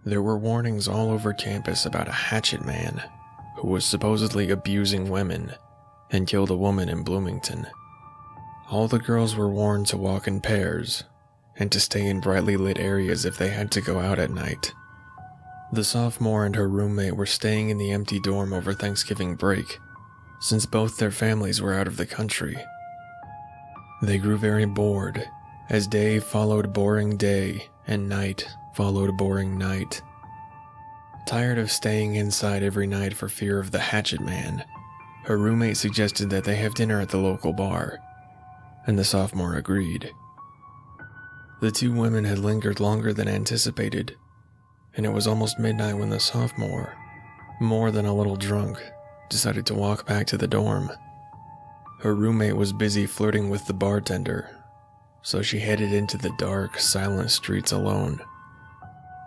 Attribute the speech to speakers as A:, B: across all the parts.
A: There were warnings all over campus about a Hatchet Man who was supposedly abusing women and killed a woman in Bloomington. All the girls were warned to walk in pairs and to stay in brightly lit areas if they had to go out at night. The sophomore and her roommate were staying in the empty dorm over Thanksgiving break, since both their families were out of the country. They grew very bored, as day followed boring day and night followed boring night. Tired of staying inside every night for fear of the Hatchet Man, her roommate suggested that they have dinner at the local bar, and the sophomore agreed. The two women had lingered longer than anticipated, and it was almost midnight when the sophomore, more than a little drunk, decided to walk back to the dorm. Her roommate was busy flirting with the bartender, so she headed into the dark, silent streets alone.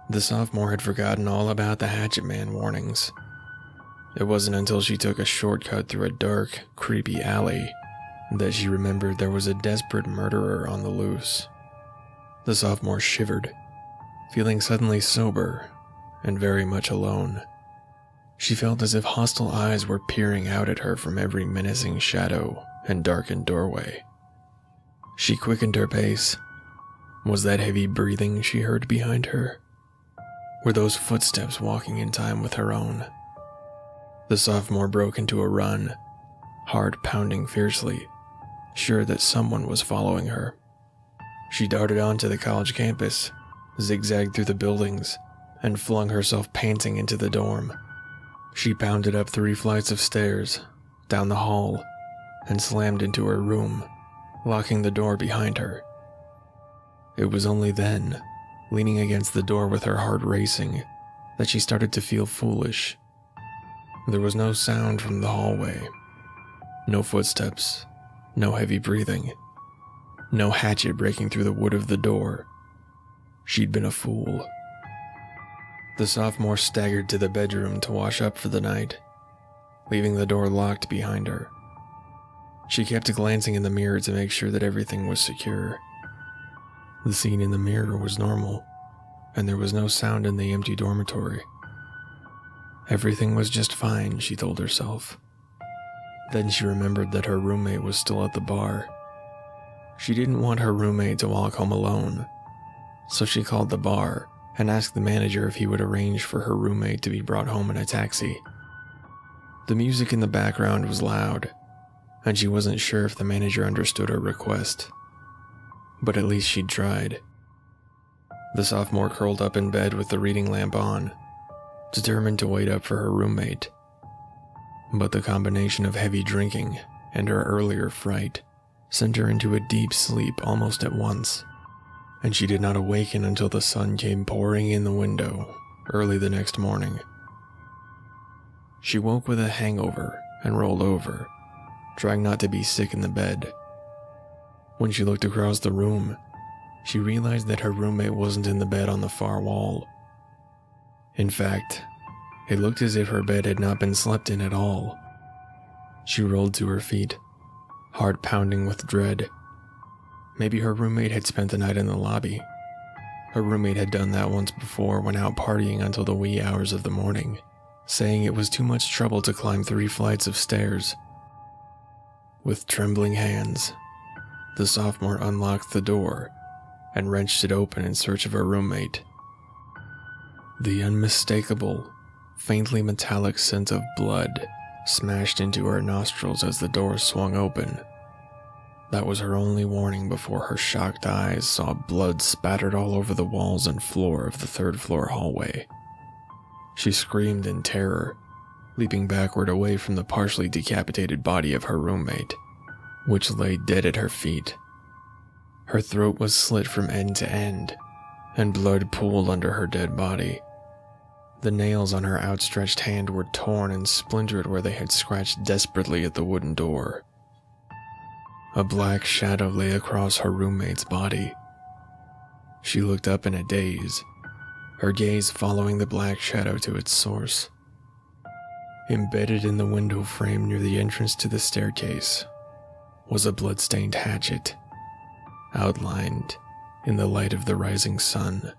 A: The sophomore had forgotten all about the Hatchet Man warnings. It wasn't until she took a shortcut through a dark, creepy alley that she remembered there was a desperate murderer on the loose. The sophomore shivered, feeling suddenly sober and very much alone. She felt as if hostile eyes were peering out at her from every menacing shadow and darkened doorway. She quickened her pace. Was that heavy breathing she heard behind her? Were those footsteps walking in time with her own? The sophomore broke into a run, heart pounding fiercely, sure that someone was following her. She darted onto the college campus, zigzagged through the buildings, and flung herself panting into the dorm. She pounded up 3 flights of stairs, down the hall, and slammed into her room, locking the door behind her. It was only then, leaning against the door with her heart racing, that she started to feel foolish. There was no sound from the hallway, no footsteps, no heavy breathing, no hatchet breaking through the wood of the door. She'd been a fool. The sophomore staggered to the bedroom to wash up for the night, leaving the door locked behind her. She kept glancing in the mirror to make sure that everything was secure. The scene in the mirror was normal, and there was no sound in the empty dormitory. Everything was just fine, she told herself. Then she remembered that her roommate was still at the bar. She didn't want her roommate to walk home alone, so she called the bar and asked the manager if he would arrange for her roommate to be brought home in a taxi. The music in the background was loud, and she wasn't sure if the manager understood her request. But at least she'd tried. The sophomore curled up in bed with the reading lamp on, determined to wait up for her roommate. But the combination of heavy drinking and her earlier fright sent her into a deep sleep almost at once, and she did not awaken until the sun came pouring in the window early the next morning. She woke with a hangover and rolled over, trying not to be sick in the bed. When she looked across the room, she realized that her roommate wasn't in the bed on the far wall. In fact, it looked as if her bed had not been slept in at all. She rolled to her feet, heart pounding with dread. Maybe her roommate had spent the night in the lobby. Her roommate had done that once before when out partying until the wee hours of the morning, saying it was too much trouble to climb 3 flights of stairs. With trembling hands, the sophomore unlocked the door and wrenched it open in search of her roommate. The unmistakable, faintly metallic scent of blood smashed into her nostrils as the door swung open. That was her only warning before her shocked eyes saw blood spattered all over the walls and floor of the 3rd floor hallway. She screamed in terror, leaping backward away from the partially decapitated body of her roommate, which lay dead at her feet. Her throat was slit from end to end, and blood pooled under her dead body. The nails on her outstretched hand were torn and splintered where they had scratched desperately at the wooden door. A black shadow lay across her roommate's body. She looked up in a daze, her gaze following the black shadow to its source. Embedded in the window frame near the entrance to the staircase was a blood-stained hatchet, outlined in the light of the rising sun